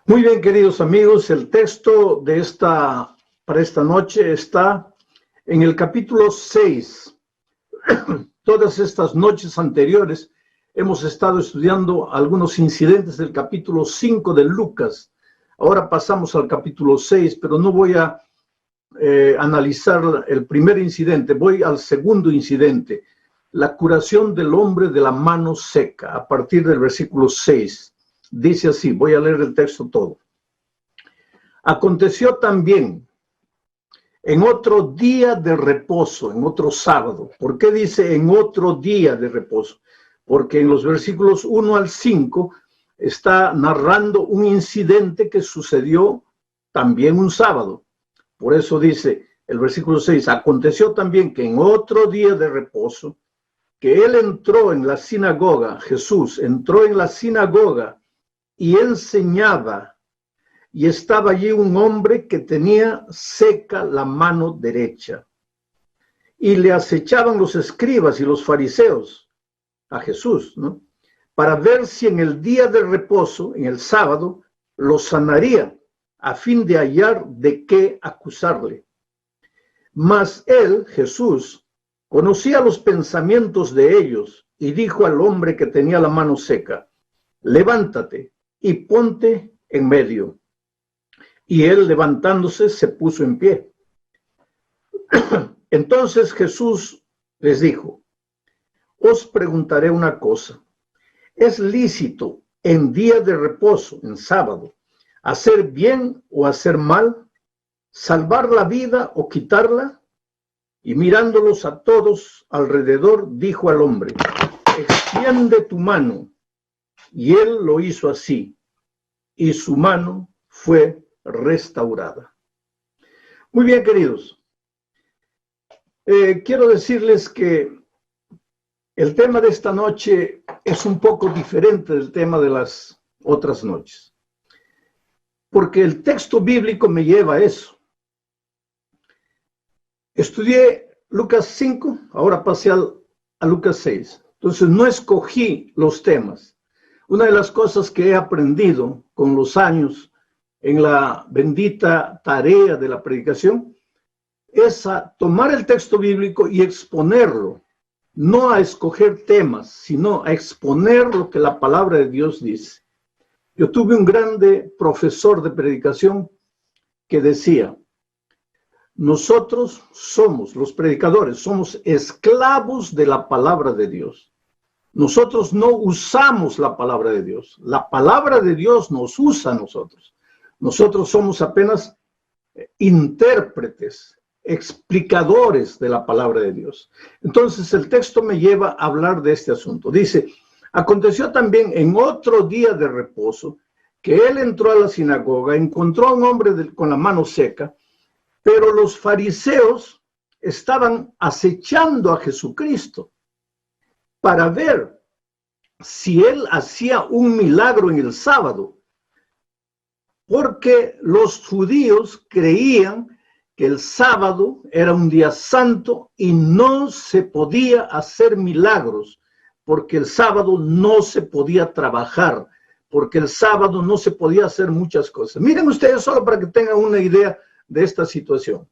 Muy bien, queridos amigos, el texto de para esta noche está en el capítulo 6. Todas estas noches anteriores hemos estado estudiando algunos incidentes del capítulo 5 de Lucas. Ahora pasamos al capítulo 6, pero no voy a analizar el primer incidente, voy al segundo incidente, la curación del hombre de la mano seca, a partir del versículo 6. Dice así, voy a leer el texto todo. Aconteció también en otro día de reposo, en otro sábado. ¿Por qué dice en otro día de reposo? Porque en los versículos 1 al 5 está narrando un incidente que sucedió también un sábado. Por eso dice el versículo 6, aconteció también que en otro día de reposo, que él entró en la sinagoga, Jesús entró en la sinagoga y enseñaba, y estaba allí un hombre que tenía seca la mano derecha. Y le acechaban los escribas y los fariseos a Jesús, ¿no? Para ver si en el día de reposo, en el sábado, lo sanaría, a fin de hallar de qué acusarle. Mas él, Jesús, conocía los pensamientos de ellos y dijo al hombre que tenía la mano seca, levántate y ponte en medio. Y él, levantándose, se puso en pie. Entonces Jesús les dijo, os preguntaré una cosa. ¿Es lícito en día de reposo, en sábado, hacer bien o hacer mal? ¿Salvar la vida o quitarla? Y mirándolos a todos alrededor, dijo al hombre, extiende tu mano. Y él lo hizo así, y su mano fue restaurada. Muy bien, queridos. Quiero decirles que el tema de esta noche es un poco diferente del tema de las otras noches, porque el texto bíblico me lleva a eso. Estudié Lucas 5, ahora pasé a Lucas 6. Entonces no escogí los temas. Una de las cosas que he aprendido con los años en la bendita tarea de la predicación es a tomar el texto bíblico y exponerlo, no a escoger temas, sino a exponer lo que la palabra de Dios dice. Yo tuve un grande profesor de predicación que decía, nosotros somos, los predicadores, somos esclavos de la palabra de Dios. Nosotros no usamos la palabra de Dios. La palabra de Dios nos usa a nosotros. Nosotros somos apenas intérpretes, explicadores de la palabra de Dios. Entonces el texto me lleva a hablar de este asunto. Dice, aconteció también en otro día de reposo que él entró a la sinagoga, encontró a un hombre con la mano seca, pero los fariseos estaban acechando a Jesucristo para ver si él hacía un milagro en el sábado, porque los judíos creían que el sábado era un día santo y no se podía hacer milagros, porque el sábado no se podía trabajar, porque el sábado no se podía hacer muchas cosas. Miren ustedes, solo para que tengan una idea de esta situación.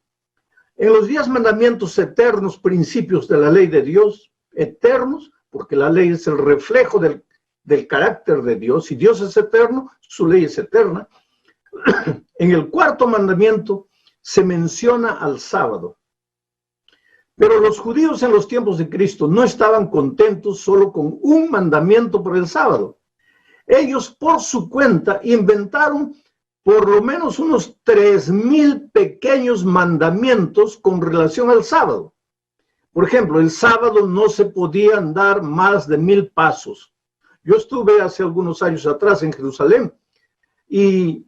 En los 10 mandamientos eternos, principios de la ley de Dios, eternos, porque la ley es el reflejo del carácter de Dios, y Dios es eterno, su ley es eterna. En el 4º mandamiento se menciona al sábado. Pero los judíos en los tiempos de Cristo no estaban contentos solo con un mandamiento por el sábado. Ellos por su cuenta inventaron por lo menos unos 3,000 pequeños mandamientos con relación al sábado. Por ejemplo, el sábado no se podía andar más de 1,000 pasos. Yo estuve hace algunos años atrás en Jerusalén y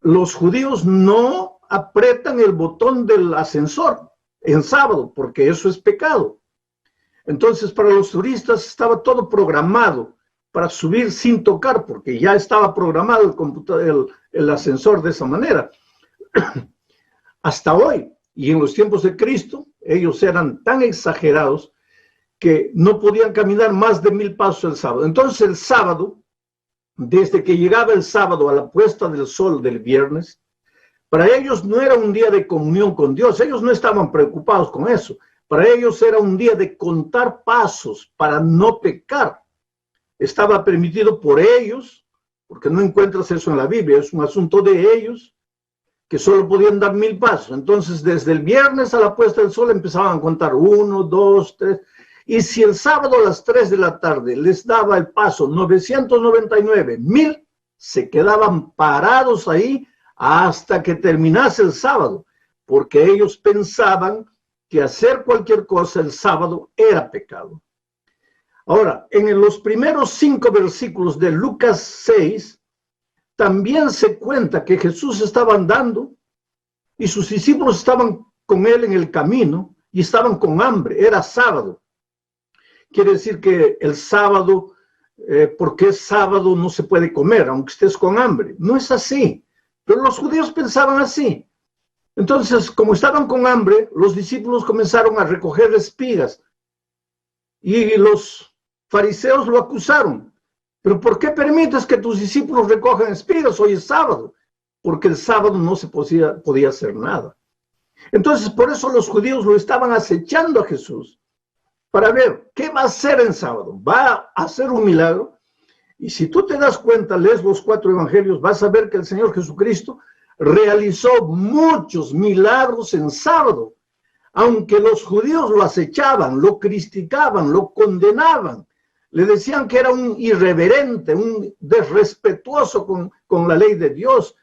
los judíos no apretan el botón del ascensor en sábado porque eso es pecado. Entonces para los turistas estaba todo programado para subir sin tocar porque ya estaba programado el ascensor de esa manera. Hasta hoy, y en los tiempos de Cristo, ellos eran tan exagerados que no podían caminar más de 1,000 pasos el sábado. Entonces el sábado desde que llegaba el sábado a la puesta del sol del viernes, para ellos no era un día de comunión con Dios. Ellos no estaban preocupados con eso. Para ellos era un día de contar pasos para no pecar. Estaba permitido por ellos, porque no encuentras eso en la Biblia, es un asunto de ellos, que solo podían dar 1000 pasos. Entonces, desde el viernes a la puesta del sol empezaban a contar 1, 2, 3. Y si el sábado a las 3 de la tarde les daba el paso 999, 1000, se quedaban parados ahí hasta que terminase el sábado, porque ellos pensaban que hacer cualquier cosa el sábado era pecado. Ahora, en los primeros 5 versículos de Lucas 6, también se cuenta que Jesús estaba andando y sus discípulos estaban con él en el camino y estaban con hambre. Era sábado. Quiere decir que el sábado, porque es sábado, no se puede comer, aunque estés con hambre. No es así. Pero los judíos pensaban así. Entonces, como estaban con hambre, los discípulos comenzaron a recoger espigas y los fariseos lo acusaron. ¿Pero por qué permites que tus discípulos recojan espigas? Hoy es sábado. Porque el sábado no se podía hacer nada. Entonces, por eso los judíos lo estaban acechando a Jesús para ver qué va a hacer en sábado. ¿Va a hacer un milagro? Y si tú te das cuenta, lees los 4 evangelios, vas a ver que el Señor Jesucristo realizó muchos milagros en sábado. Aunque los judíos lo acechaban, lo criticaban, lo condenaban, le decían que era un irreverente, un desrespetuoso con la ley de Dios,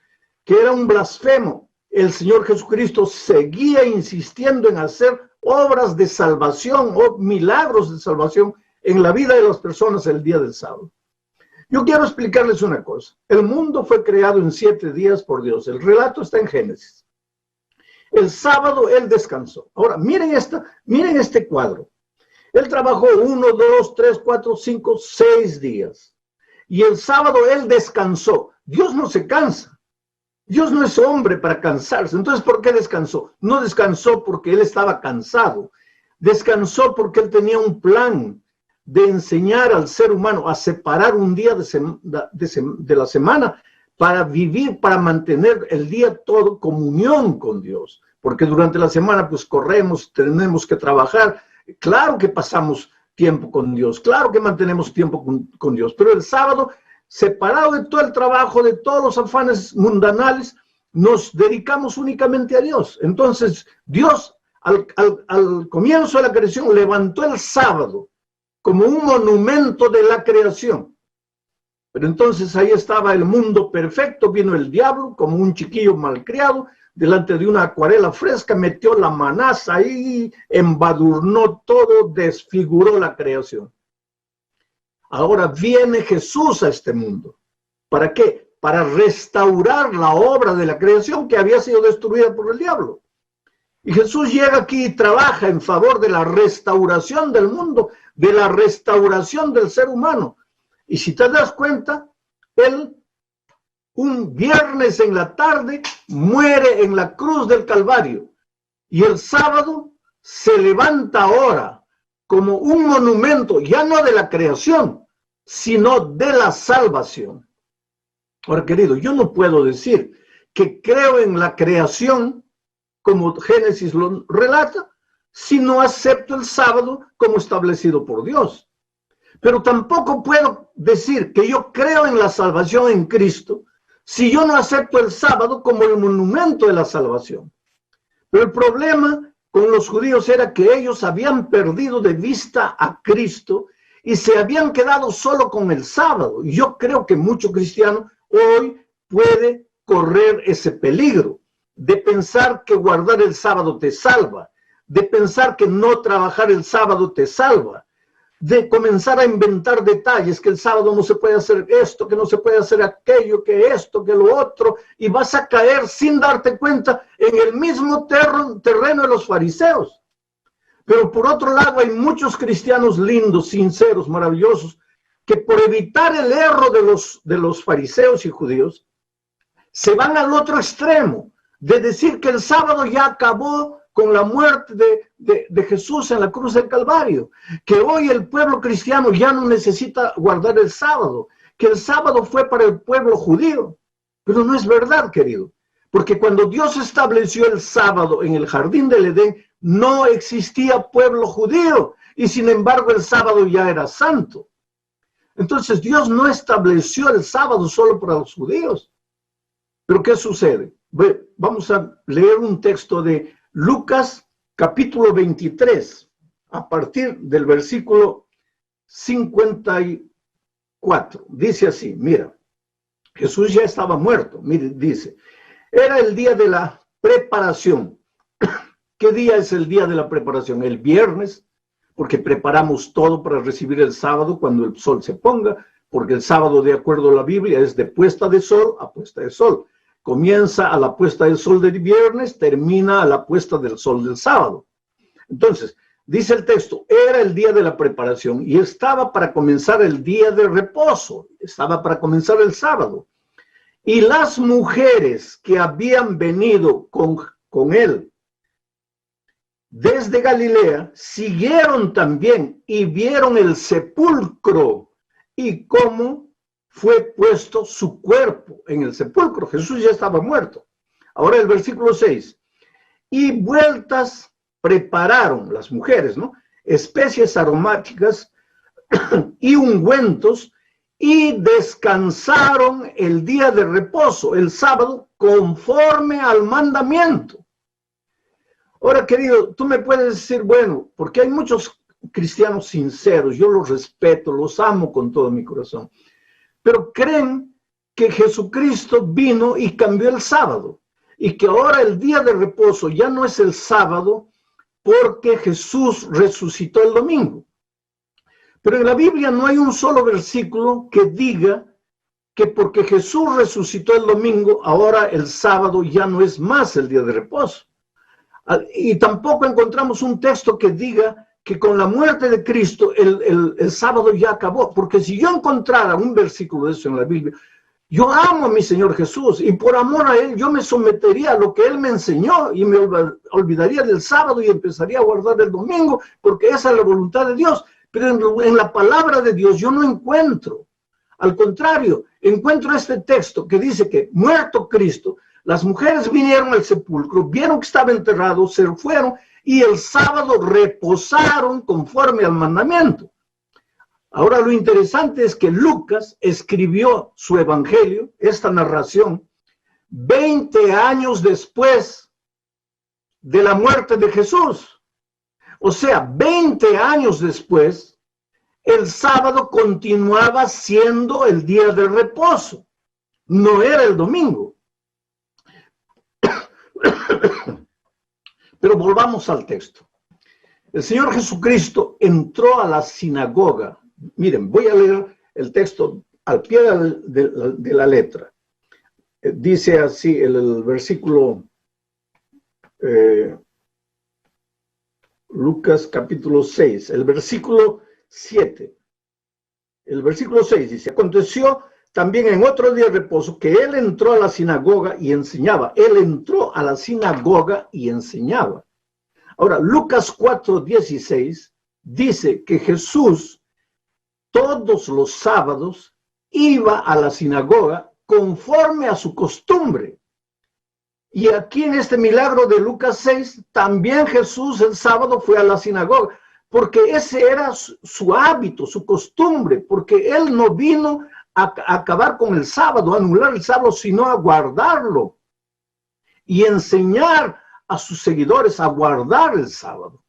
que era un blasfemo. El Señor Jesucristo seguía insistiendo en hacer obras de salvación o milagros de salvación en la vida de las personas el día del sábado. Yo quiero explicarles una cosa. El mundo fue creado en 7 días por Dios. El relato está en Génesis. El sábado Él descansó. Ahora, miren este cuadro. Él trabajó 1, 2, 3, 4, 5, 6 días. Y el sábado Él descansó. Dios no se cansa. Dios no es hombre para cansarse. Entonces, ¿por qué descansó? No descansó porque Él estaba cansado. Descansó porque Él tenía un plan de enseñar al ser humano a separar un día de la semana para vivir, para mantener el día todo comunión con Dios. Porque durante la semana pues corremos, tenemos que trabajar. Claro que pasamos tiempo con Dios, claro que mantenemos tiempo con Dios, pero el sábado, separado de todo el trabajo, de todos los afanes mundanales, nos dedicamos únicamente a Dios. Entonces, Dios, al comienzo de la creación, levantó el sábado como un monumento de la creación. Pero entonces ahí estaba el mundo perfecto, vino el diablo como un chiquillo malcriado, delante de una acuarela fresca, metió la manaza ahí, embadurnó todo, desfiguró la creación. Ahora viene Jesús a este mundo. ¿Para qué? Para restaurar la obra de la creación que había sido destruida por el diablo. Y Jesús llega aquí y trabaja en favor de la restauración del mundo, de la restauración del ser humano. Y si te das cuenta, Él, un viernes en la tarde, muere en la cruz del Calvario. Y el sábado se levanta ahora como un monumento, ya no de la creación, sino de la salvación. Ahora, querido, yo no puedo decir que creo en la creación, como Génesis lo relata, si no acepto el sábado como establecido por Dios. Pero tampoco puedo decir que yo creo en la salvación en Cristo si yo no acepto el sábado como el monumento de la salvación. Pero el problema con los judíos era que ellos habían perdido de vista a Cristo y se habían quedado solo con el sábado. Y yo creo que mucho cristiano hoy puede correr ese peligro de pensar que guardar el sábado te salva, de pensar que no trabajar el sábado te salva, de comenzar a inventar detalles, que el sábado no se puede hacer esto, que no se puede hacer aquello, que esto, que lo otro, y vas a caer sin darte cuenta en el mismo terreno de los fariseos. Pero por otro lado hay muchos cristianos lindos, sinceros, maravillosos, que por evitar el error de los fariseos y judíos, se van al otro extremo, de decir que el sábado ya acabó con la muerte de Jesús en la cruz del Calvario, que hoy el pueblo cristiano ya no necesita guardar el sábado, que el sábado fue para el pueblo judío. Pero no es verdad, querido. Porque cuando Dios estableció el sábado en el jardín del Edén, no existía pueblo judío. Y sin embargo el sábado ya era santo. Entonces Dios no estableció el sábado solo para los judíos. Pero ¿qué sucede? Vamos a leer un texto de Lucas capítulo 23, a partir del versículo 54. Dice así, mira, Jesús ya estaba muerto. Mire, dice, era el día de la preparación. ¿Qué día es el día de la preparación? El viernes, porque preparamos todo para recibir el sábado cuando el sol se ponga, porque el sábado, de acuerdo a la Biblia, es de puesta de sol a puesta de sol. Comienza a la puesta del sol del viernes, termina a la puesta del sol del sábado. Entonces, dice el texto, era el día de la preparación y estaba para comenzar el día de reposo, estaba para comenzar el sábado. Y las mujeres que habían venido con él desde Galilea siguieron también y vieron el sepulcro y cómo fue puesto su cuerpo en el sepulcro. Jesús ya estaba muerto. Ahora el versículo 6. Y vueltas prepararon las mujeres, ¿no? Especies aromáticas y ungüentos y descansaron el día de reposo, el sábado, conforme al mandamiento. Ahora, querido, tú me puedes decir, bueno, porque hay muchos cristianos sinceros, yo los respeto, los amo con todo mi corazón, pero creen que Jesucristo vino y cambió el sábado, y que ahora el día de reposo ya no es el sábado porque Jesús resucitó el domingo. Pero en la Biblia no hay un solo versículo que diga que porque Jesús resucitó el domingo, ahora el sábado ya no es más el día de reposo. Y tampoco encontramos un texto que diga que con la muerte de Cristo el sábado ya acabó. Porque si yo encontrara un versículo de eso en la Biblia, yo amo a mi Señor Jesús y por amor a Él yo me sometería a lo que Él me enseñó y me olvidaría del sábado y empezaría a guardar el domingo, porque esa es la voluntad de Dios. Pero en la palabra de Dios yo no encuentro. Al contrario, encuentro este texto que dice que muerto Cristo, las mujeres vinieron al sepulcro, vieron que estaba enterrado, se fueron y el sábado reposaron conforme al mandamiento. Ahora lo interesante es que Lucas escribió su evangelio, esta narración, 20 años después de la muerte de Jesús. O sea, 20 años después, el sábado continuaba siendo el día de reposo, no era el domingo. Pero volvamos al texto. El Señor Jesucristo entró a la sinagoga. Miren, voy a leer el texto al pie de la letra. Dice así el versículo, Lucas capítulo 6, el versículo 7. El versículo 6 dice, aconteció también en otro día de reposo que él entró a la sinagoga y enseñaba. Él entró a la sinagoga y enseñaba. Ahora, Lucas 4:16 dice que Jesús todos los sábados iba a la sinagoga conforme a su costumbre. Y aquí en este milagro de Lucas 6, también Jesús el sábado fue a la sinagoga, porque ese era su hábito, su costumbre, porque él no vino a acabar con el sábado, a anular el sábado, sino a guardarlo y enseñar a sus seguidores a guardar el sábado.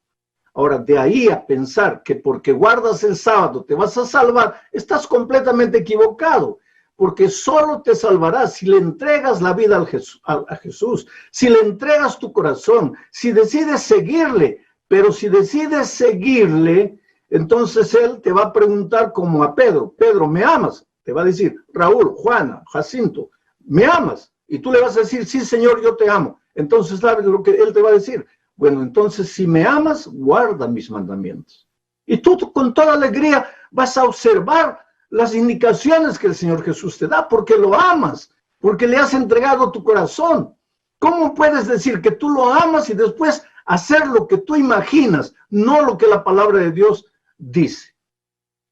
Ahora, de ahí a pensar que porque guardas el sábado te vas a salvar, estás completamente equivocado, porque solo te salvarás si le entregas la vida a Jesús, si le entregas tu corazón, si decides seguirle. Pero si decides seguirle, entonces él te va a preguntar como a Pedro, Pedro, ¿me amas? Te va a decir, Raúl, Juana, Jacinto, ¿me amas? Y tú le vas a decir, sí, Señor, yo te amo. Entonces, ¿sabes lo que él te va a decir? Bueno, entonces, si me amas, guarda mis mandamientos. Y tú con toda alegría vas a observar las indicaciones que el Señor Jesús te da, porque lo amas, porque le has entregado tu corazón. ¿Cómo puedes decir que tú lo amas y después hacer lo que tú imaginas, no lo que la palabra de Dios dice?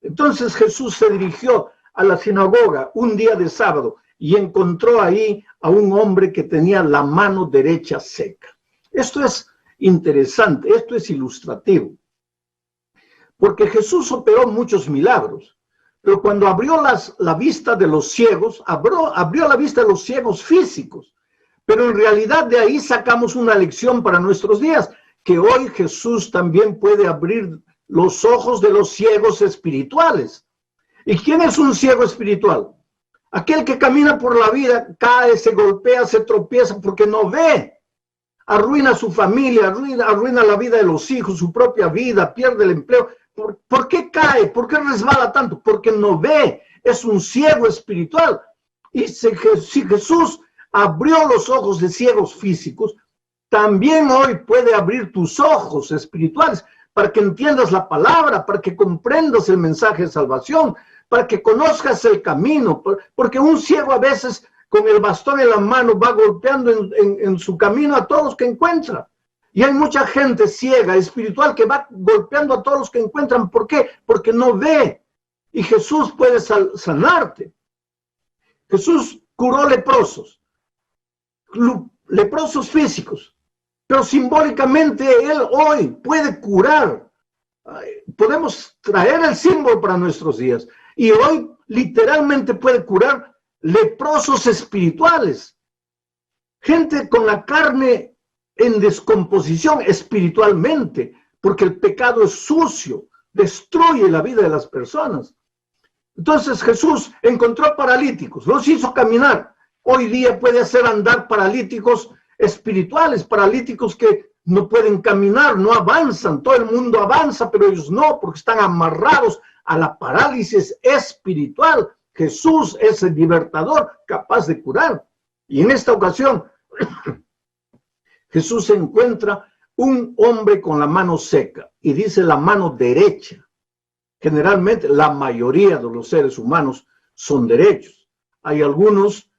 Entonces Jesús se dirigió a la sinagoga un día de sábado y encontró ahí a un hombre que tenía la mano derecha seca. Esto es interesante, esto es ilustrativo, porque Jesús operó muchos milagros, pero cuando abrió la vista de los ciegos, abrió la vista de los ciegos físicos, pero en realidad de ahí sacamos una lección para nuestros días, que hoy Jesús también puede abrir los ojos de los ciegos espirituales. ¿Y quién es un ciego espiritual? Aquel que camina por la vida, cae, se golpea, se tropieza porque no ve. Arruina su familia, arruina la vida de los hijos, su propia vida, pierde el empleo. ¿Por qué cae? ¿Por qué resbala tanto? Porque no ve. Es un ciego espiritual. Y si Jesús abrió los ojos de ciegos físicos, también hoy puede abrir tus ojos espirituales para que entiendas la palabra, para que comprendas el mensaje de salvación, para que conozcas el camino, porque un ciego a veces con el bastón en la mano va golpeando en su camino a todos los que encuentra. Y hay mucha gente ciega, espiritual, que va golpeando a todos los que encuentran. ¿Por qué? Porque no ve. Y Jesús puede sanarte. Jesús curó leprosos físicos, pero simbólicamente Él hoy puede curar. Podemos traer el símbolo para nuestros días. Y hoy literalmente puede curar leprosos espirituales. Gente con la carne en descomposición espiritualmente, porque el pecado es sucio, destruye la vida de las personas. Entonces Jesús encontró paralíticos, los hizo caminar. Hoy día puede hacer andar paralíticos espirituales, paralíticos que no pueden caminar, no avanzan. Todo el mundo avanza, pero ellos no, porque están amarrados a la parálisis espiritual. Jesús es el libertador capaz de curar. Y en esta ocasión, Jesús encuentra un hombre con la mano seca y dice la mano derecha. Generalmente la mayoría de los seres humanos son derechos. Hay algunos,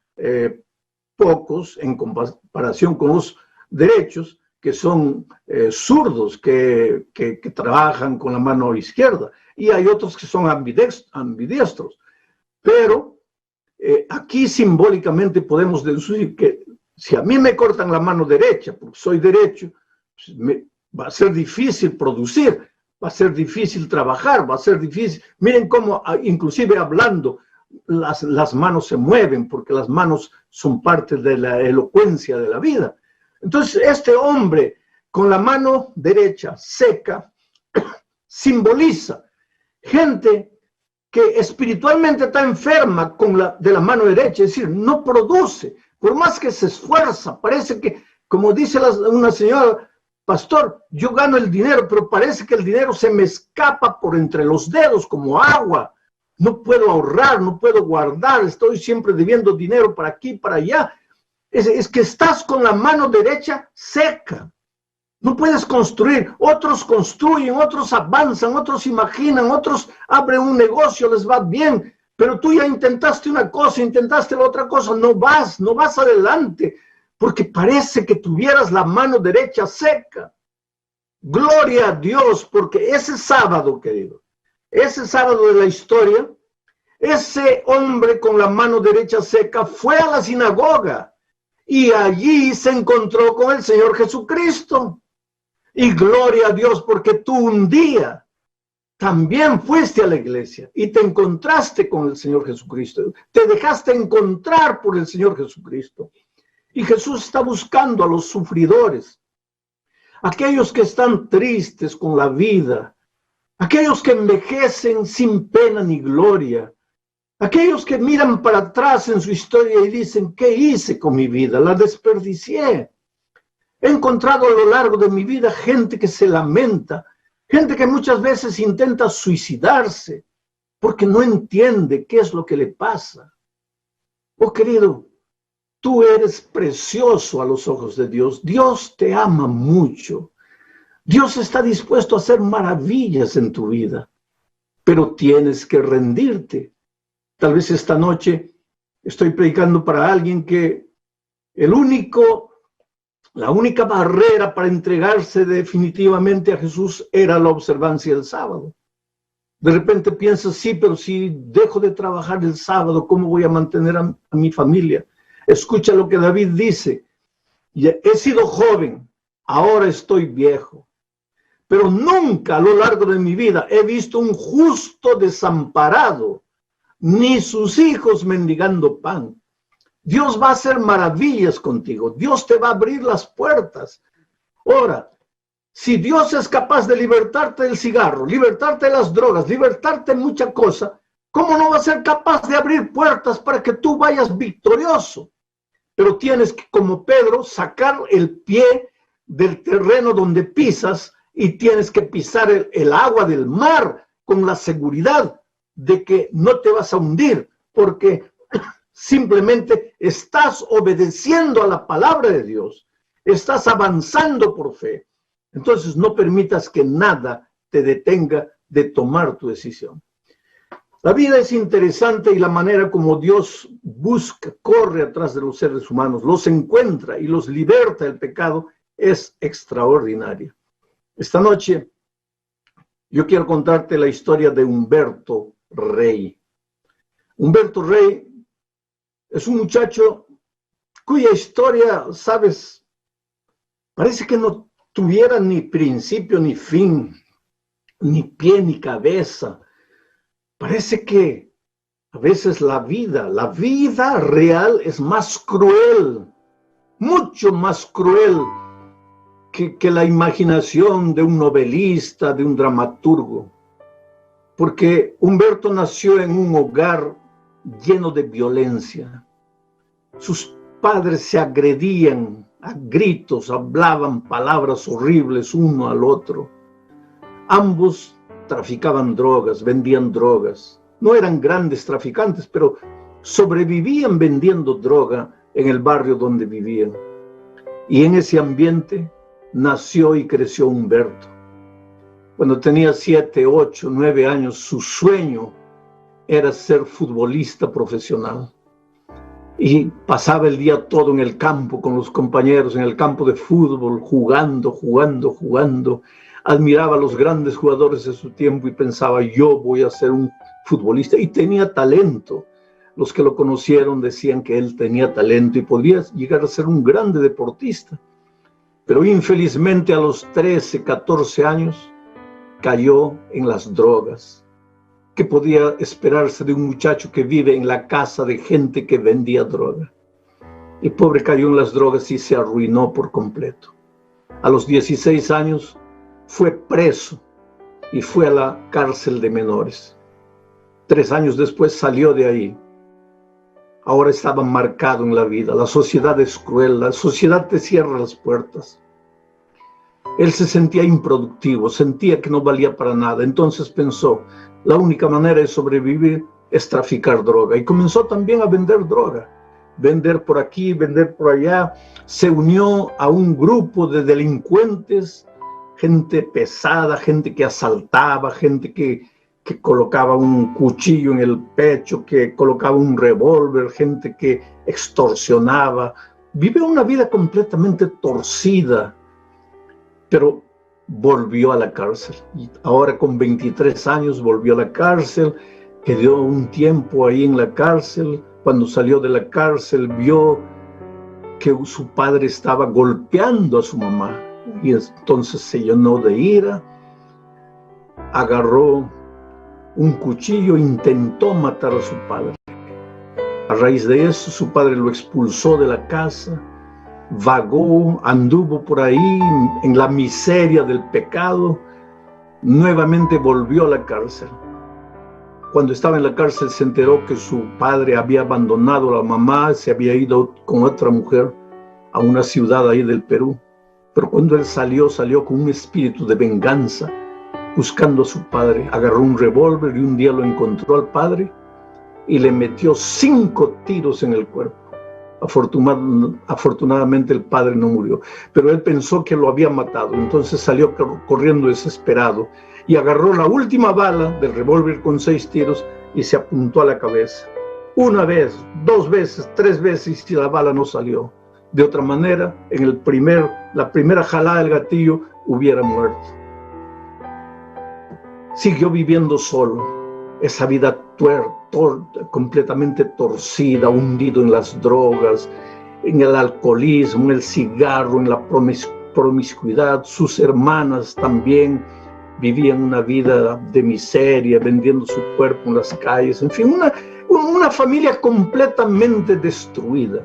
pocos en comparación con los derechos, que son zurdos, que trabajan con la mano izquierda. Y hay otros que son ambidiestros. Pero aquí simbólicamente podemos decir que si a mí me cortan la mano derecha, porque soy derecho, va a ser difícil producir, va a ser difícil trabajar, va a ser difícil. Miren cómo, inclusive hablando, las manos se mueven, porque las manos son parte de la elocuencia de la vida. Entonces, este hombre con la mano derecha seca simboliza gente que espiritualmente está enferma de la mano derecha, es decir, no produce, por más que se esfuerza, parece que, como dice una señora, pastor, yo gano el dinero, pero parece que el dinero se me escapa por entre los dedos como agua, no puedo ahorrar, no puedo guardar, estoy siempre debiendo dinero para aquí, para allá. Es que estás con la mano derecha seca. No puedes construir. Otros construyen, otros avanzan, otros imaginan, otros abren un negocio, les va bien. Pero tú ya intentaste una cosa, intentaste la otra cosa, no vas adelante, porque parece que tuvieras la mano derecha seca. Gloria a Dios, porque ese sábado, querido, ese sábado de la historia, ese hombre con la mano derecha seca fue a la sinagoga y allí se encontró con el Señor Jesucristo. Y gloria a Dios, porque tú un día también fuiste a la iglesia y te encontraste con el Señor Jesucristo. Te dejaste encontrar por el Señor Jesucristo. Y Jesús está buscando a los sufridores, aquellos que están tristes con la vida, aquellos que envejecen sin pena ni gloria, aquellos que miran para atrás en su historia y dicen, ¿qué hice con mi vida? La desperdicié. He encontrado a lo largo de mi vida gente que se lamenta, gente que muchas veces intenta suicidarse porque no entiende qué es lo que le pasa. Oh, querido, tú eres precioso a los ojos de Dios. Dios te ama mucho. Dios está dispuesto a hacer maravillas en tu vida, pero tienes que rendirte. Tal vez esta noche estoy predicando para alguien que la única barrera para entregarse definitivamente a Jesús era la observancia del sábado. De repente piensas, sí, pero si dejo de trabajar el sábado, ¿cómo voy a mantener a mi familia? Escucha lo que David dice. He sido joven, ahora estoy viejo, pero nunca a lo largo de mi vida he visto un justo desamparado, ni sus hijos mendigando pan. Dios va a hacer maravillas contigo. Dios te va a abrir las puertas. Ahora, si Dios es capaz de libertarte del cigarro, libertarte de las drogas, libertarte de mucha cosa, ¿cómo no va a ser capaz de abrir puertas para que tú vayas victorioso? Pero tienes que, como Pedro, sacar el pie del terreno donde pisas y tienes que pisar el agua del mar con la seguridad de que no te vas a hundir, porque simplemente estás obedeciendo a la palabra de Dios, estás avanzando por fe. Entonces no permitas que nada te detenga de tomar tu decisión. La vida es interesante y la manera como Dios busca, corre atrás de los seres humanos, los encuentra y los liberta del pecado es extraordinaria. Esta noche yo quiero contarte la historia de Humberto Rey. Humberto Rey es un muchacho cuya historia, sabes, parece que no tuviera ni principio ni fin, ni pie ni cabeza. Parece que a veces la vida real es más cruel, mucho más cruel que la imaginación de un novelista, de un dramaturgo. Porque Humberto nació en un hogar lleno de violencia. Sus padres se agredían a gritos, hablaban palabras horribles uno al otro. Ambos traficaban drogas, vendían drogas. No eran grandes traficantes, pero sobrevivían vendiendo droga en el barrio donde vivían. Y en ese ambiente nació y creció Humberto. Cuando tenía 7, 8, 9 años, su sueño era ser futbolista profesional. Y pasaba el día todo en el campo con los compañeros, en el campo de fútbol, jugando. Admiraba a los grandes jugadores de su tiempo y pensaba, yo voy a ser un futbolista. Y tenía talento. Los que lo conocieron decían que él tenía talento y podía llegar a ser un grande deportista. Pero infelizmente a los 13, 14 años cayó en las drogas. ¿Qué podía esperarse de un muchacho que vive en la casa de gente que vendía droga? El pobre cayó en las drogas y se arruinó por completo. A los 16 años fue preso y fue a la cárcel de menores. 3 años después salió de ahí. Ahora estaba marcado en la vida. La sociedad es cruel, la sociedad te cierra las puertas. Él se sentía improductivo, sentía que no valía para nada. Entonces pensó, la única manera de sobrevivir es traficar droga. Y comenzó también a vender droga. Vender por aquí, vender por allá. Se unió a un grupo de delincuentes, gente pesada, gente que asaltaba, gente que colocaba un cuchillo en el pecho, que colocaba un revólver, gente que extorsionaba. Vive una vida completamente torcida, pero volvió a la cárcel. Y ahora con 23 años volvió a la cárcel, quedó un tiempo ahí en la cárcel. Cuando salió de la cárcel vio que su padre estaba golpeando a su mamá y entonces se llenó de ira, agarró un cuchillo e intentó matar a su padre. A raíz de eso su padre lo expulsó de la casa, vagó, anduvo por ahí en la miseria del pecado, nuevamente volvió a la cárcel. Cuando estaba en la cárcel se enteró que su padre había abandonado a la mamá, se había ido con otra mujer a una ciudad ahí del Perú. Pero cuando él salió con un espíritu de venganza, buscando a su padre. Agarró un revólver y un día lo encontró al padre y le metió 5 tiros en el cuerpo. Afortunadamente el padre no murió, pero él pensó que lo había matado. Entonces salió corriendo desesperado y agarró la última bala del revólver con 6 tiros y se apuntó a la cabeza. 1 vez, 2 veces, 3 veces y la bala no salió. De otra manera, en la primera jalada del gatillo hubiera muerto. siguió viviendo solo, esa vida completamente torcida, hundido en las drogas, en el alcoholismo, en el cigarro, en la promiscuidad. Sus hermanas también vivían una vida de miseria, vendiendo su cuerpo en las calles, en fin, una familia completamente destruida.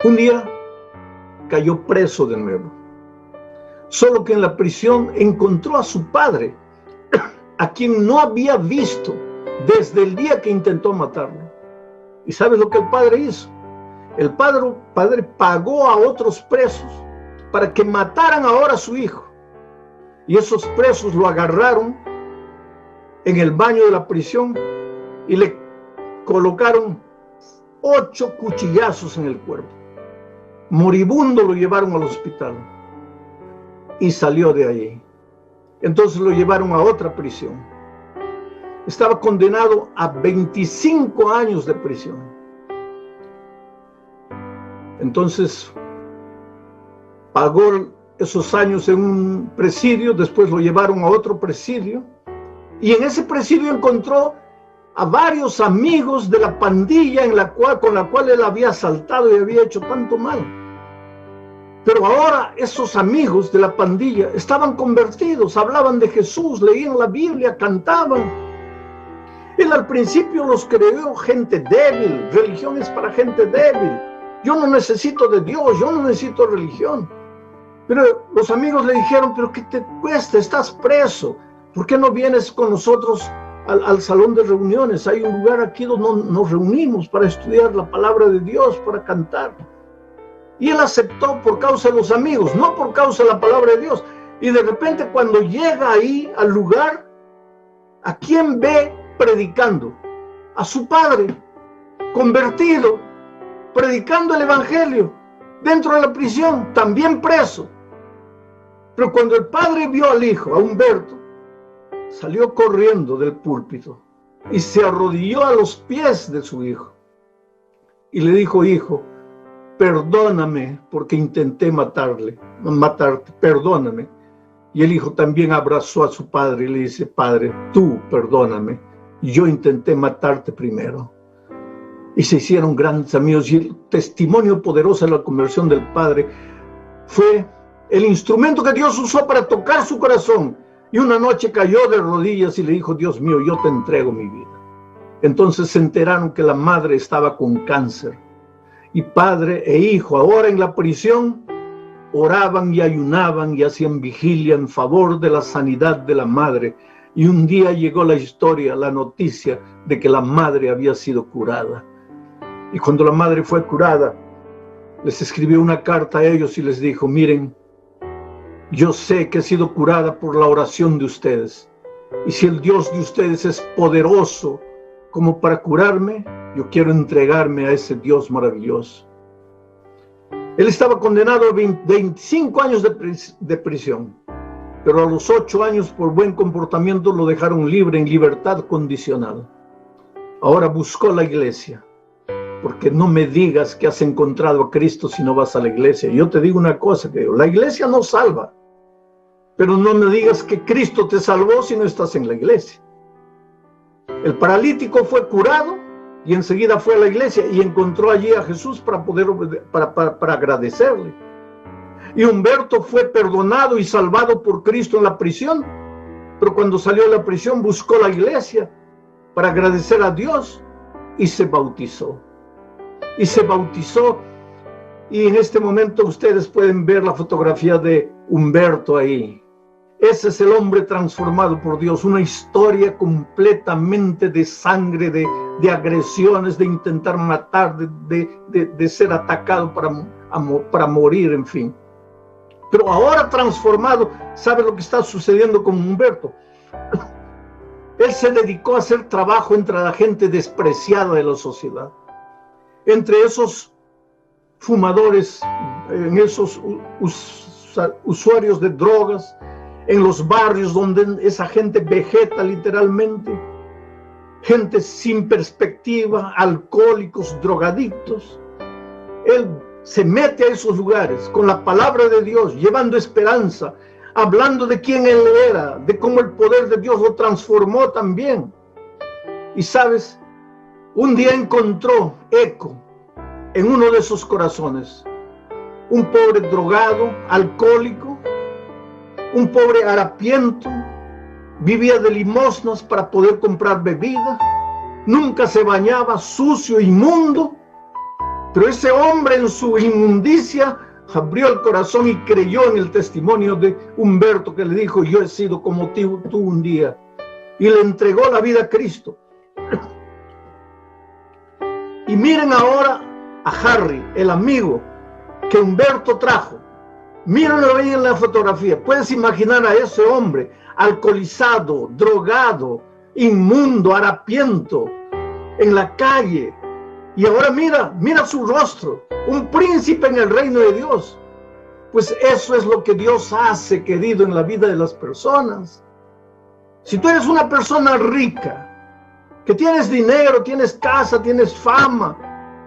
Un día cayó preso de nuevo, solo que en la prisión encontró a su padre, a quien no había visto desde el día que intentó matarlo. ¿Y sabes lo que el padre hizo? El padre pagó a otros presos para que mataran ahora a su hijo. Y esos presos lo agarraron en el baño de la prisión y le colocaron 8 cuchillazos en el cuerpo. Moribundo lo llevaron al hospital y salió de allí. Entonces lo llevaron a otra prisión. Estaba condenado a 25 años de prisión. Entonces pagó esos años en un presidio, después lo llevaron a otro presidio, y en ese presidio encontró a varios amigos de la pandilla con la cual él había asaltado y había hecho tanto mal. Pero ahora esos amigos de la pandilla estaban convertidos, hablaban de Jesús, leían la Biblia, cantaban. Él al principio los creyó gente débil, religión es para gente débil. Yo no necesito de Dios, yo no necesito religión. Pero los amigos le dijeron, pero ¿qué te cuesta? Estás preso. ¿Por qué no vienes con nosotros al salón de reuniones? Hay un lugar aquí donde nos reunimos para estudiar la palabra de Dios, para cantar. Y él aceptó por causa de los amigos, no por causa de la palabra de Dios. Y de repente cuando llega ahí al lugar, ¿a quién ve predicando? A su padre, convertido, predicando el evangelio, dentro de la prisión, también preso. Pero cuando el padre vio al hijo, a Humberto, salió corriendo del púlpito y se arrodilló a los pies de su hijo. Y le dijo, hijo, perdóname porque intenté matarte, perdóname. Y el hijo también abrazó a su padre y le dice, padre, tú perdóname, yo intenté matarte primero. Y se hicieron grandes amigos, y el testimonio poderoso de la conversión del padre fue el instrumento que Dios usó para tocar su corazón. Y una noche cayó de rodillas y le dijo, Dios mío, yo te entrego mi vida. Entonces se enteraron que la madre estaba con cáncer. Y padre e hijo, ahora en la prisión, oraban y ayunaban y hacían vigilia en favor de la sanidad de la madre. Y un día llegó la historia, la noticia de que la madre había sido curada. Y cuando la madre fue curada, les escribió una carta a ellos y les dijo, miren, yo sé que he sido curada por la oración de ustedes. Y si el Dios de ustedes es poderoso como para curarme, yo quiero entregarme a ese Dios maravilloso. Él estaba condenado a 25 años de prisión, pero a los 8 años por buen comportamiento lo dejaron libre en libertad condicional. Ahora buscó la iglesia, porque no me digas que has encontrado a Cristo si no vas a la iglesia. Yo te digo una cosa, que la iglesia no salva, pero no me digas que Cristo te salvó si no estás en la iglesia. El paralítico fue curado y enseguida fue a la iglesia y encontró allí a Jesús para agradecerle. Y Humberto fue perdonado y salvado por Cristo en la prisión, pero cuando salió de la prisión buscó la iglesia para agradecer a Dios y se bautizó. Y en este momento ustedes pueden ver la fotografía de Humberto ahí. Ese es el hombre transformado por Dios, una historia completamente de sangre, de agresiones, de intentar matar, de ser atacado para morir, en fin. Pero ahora transformado, ¿sabe lo que está sucediendo con Humberto? Él se dedicó a hacer trabajo entre la gente despreciada de la sociedad, entre esos fumadores, en esos usuarios de drogas, en los barrios donde esa gente vegeta literalmente, gente sin perspectiva, alcohólicos, drogadictos. Él se mete a esos lugares con la palabra de Dios, llevando esperanza, hablando de quién él era, de cómo el poder de Dios lo transformó también. Y sabes, un día encontró eco en uno de esos corazones. Un pobre drogado, alcohólico, un pobre harapiento, vivía de limosnas para poder comprar bebida, nunca se bañaba, sucio, inmundo, pero ese hombre en su inmundicia abrió el corazón y creyó en el testimonio de Humberto, que le dijo: yo he sido como tú un día, y le entregó la vida a Cristo. Y miren ahora a Harry, el amigo que Humberto trajo. Mírenlo ahí en la fotografía. Puedes imaginar a ese hombre alcoholizado, drogado, inmundo, harapiento, en la calle. Y ahora mira su rostro, un príncipe en el reino de Dios. Pues eso es lo que Dios hace, querido, en la vida de las personas. Si tú eres una persona rica, que tienes dinero, tienes casa, tienes fama,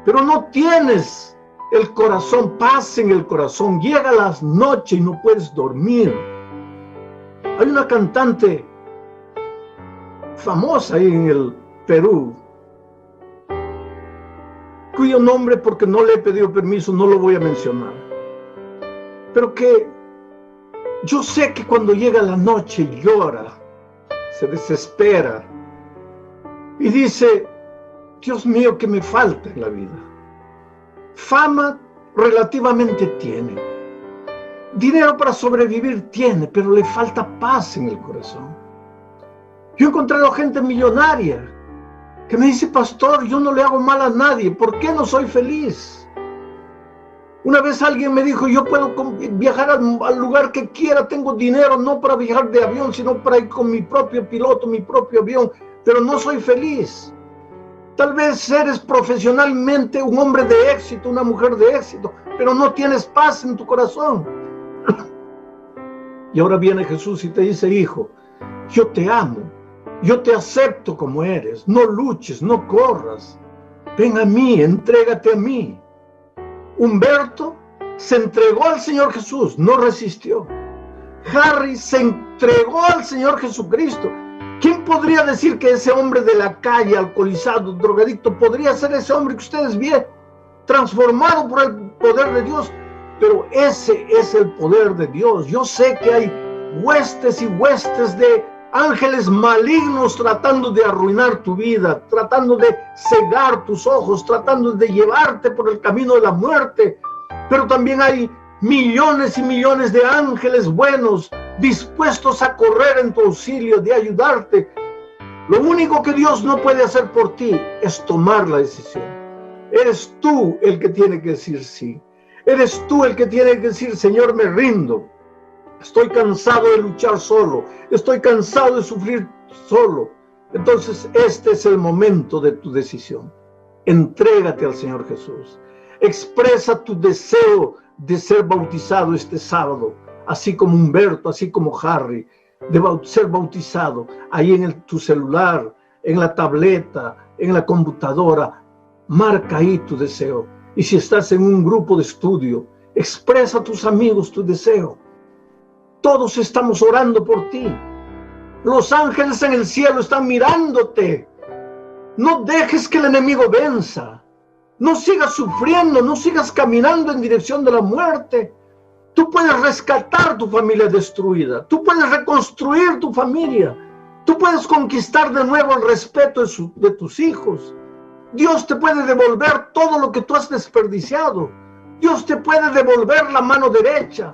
pero no tienes el corazón, paz en el corazón, llega las noches y no puedes dormir. Hay una cantante famosa ahí en el Perú, cuyo nombre, porque no le he pedido permiso, no lo voy a mencionar, pero que yo sé que cuando llega la noche llora, se desespera y dice: Dios mío, ¿qué me falta en la vida? Fama relativamente tiene, dinero para sobrevivir tiene, pero le falta paz en el corazón. Yo he encontrado gente millonaria que me dice: pastor, yo no le hago mal a nadie, ¿por qué no soy feliz? Una vez alguien me dijo: yo puedo viajar al lugar que quiera, tengo dinero no para viajar de avión, sino para ir con mi propio piloto, mi propio avión, pero no soy feliz. Tal vez eres profesionalmente un hombre de éxito, una mujer de éxito, pero no tienes paz en tu corazón. Y ahora viene Jesús y te dice: hijo, yo te amo, yo te acepto como eres, no luches, no corras, ven a mí, entrégate a mí. Humberto se entregó al Señor Jesús, no resistió. Harry se entregó al Señor Jesucristo. ¿Quién podría decir que ese hombre de la calle, alcoholizado, drogadicto, podría ser ese hombre que ustedes vieron, transformado por el poder de Dios? Pero ese es el poder de Dios. Yo sé que hay huestes y huestes de ángeles malignos tratando de arruinar tu vida, tratando de cegar tus ojos, tratando de llevarte por el camino de la muerte. Pero también hay millones y millones de ángeles buenos, dispuestos a correr en tu auxilio, de ayudarte. Lo único que Dios no puede hacer por ti es tomar la decisión. Eres tú el que tiene que decir sí. Eres tú el que tiene que decir: Señor, me rindo. Estoy cansado de luchar solo. Estoy cansado de sufrir solo. Entonces, este es el momento de tu decisión. Entrégate al Señor Jesús. Expresa tu deseo de ser bautizado este sábado, así como Humberto, así como Harry, de ser bautizado ahí en tu celular, en la tableta, en la computadora. Marca ahí tu deseo. Y si estás en un grupo de estudio, expresa a tus amigos tu deseo. Todos estamos orando por ti. Los ángeles en el cielo están mirándote. No dejes que el enemigo venza. No sigas sufriendo, no sigas caminando en dirección de la muerte. Tú puedes rescatar tu familia destruida. Tú puedes reconstruir tu familia. Tú puedes conquistar de nuevo el respeto de tus hijos. Dios te puede devolver todo lo que tú has desperdiciado. Dios te puede devolver la mano derecha.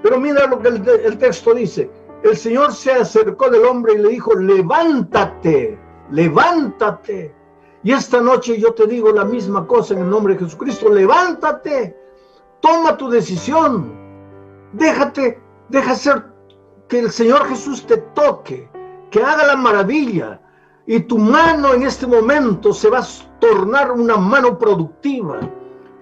Pero mira lo que el texto dice. El Señor se acercó del hombre y le dijo: levántate, levántate. Y esta noche yo te digo la misma cosa en el nombre de Jesucristo: levántate, toma tu decisión, deja ser que el Señor Jesús te toque, que haga la maravilla, y tu mano en este momento se va a tornar una mano productiva,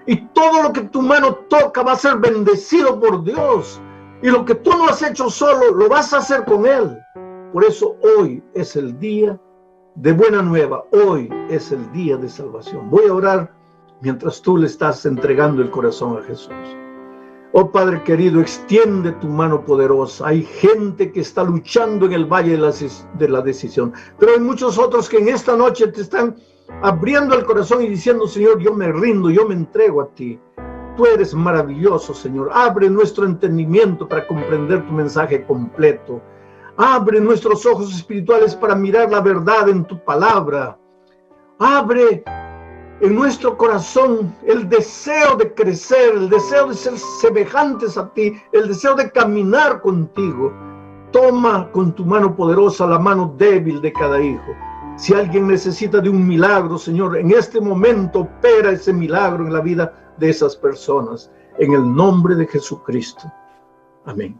y todo lo que tu mano toca va a ser bendecido por Dios, y lo que tú no has hecho solo, lo vas a hacer con Él. Por eso hoy es el día de buena nueva, hoy es el día de salvación. Voy a orar mientras tú le estás entregando el corazón a Jesús. Oh Padre querido, extiende tu mano poderosa. Hay gente que está luchando en el valle de la decisión, pero hay muchos otros que en esta noche te están abriendo el corazón y diciendo: Señor, yo me rindo, yo me entrego a ti. Tú eres maravilloso, Señor. Abre nuestro entendimiento para comprender tu mensaje completo. Abre nuestros ojos espirituales para mirar la verdad en tu palabra. Abre en nuestro corazón el deseo de crecer, el deseo de ser semejantes a ti, el deseo de caminar contigo. Toma con tu mano poderosa la mano débil de cada hijo. Si alguien necesita de un milagro, Señor, en este momento opera ese milagro en la vida de esas personas. En el nombre de Jesucristo. Amén.